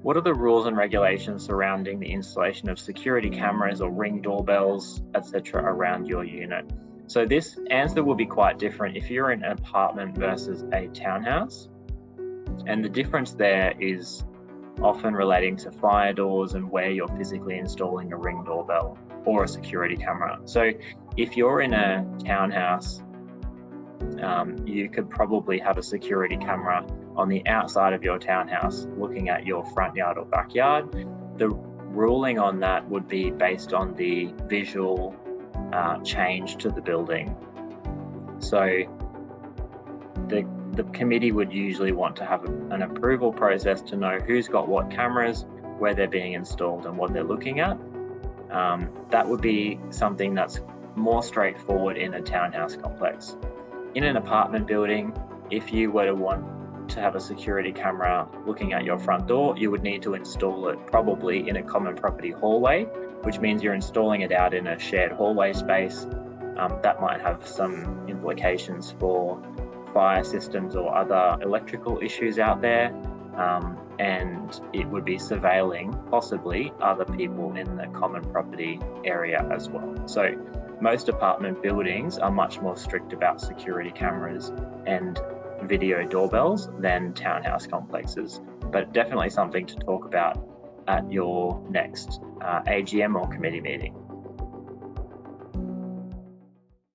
What are the rules and regulations surrounding the installation of security cameras or ring doorbells, etc. around your unit? So this answer will be quite different if you're in an apartment versus a townhouse. And the difference there is often relating to fire doors and where you're physically installing a ring doorbell or a security camera. So if you're in a townhouse, you could probably have a security camera on the outside of your townhouse looking at your front yard or backyard. The ruling on that would be based on the visual change to the building. So the committee would usually want to have an approval process to know who's got what cameras, where they're being installed and what they're looking at. That would be something that's more straightforward in a townhouse complex. In an apartment building, if you were to want to have a security camera looking at your front door, you would need to install it probably in a common property hallway, which means you're installing it out in a shared hallway space. That might have some implications for fire systems or other electrical issues out there, and it would be surveilling possibly other people in the common property area as well. So most apartment buildings are much more strict about security cameras and video doorbells than townhouse complexes, but definitely something to talk about at your next AGM or committee meeting.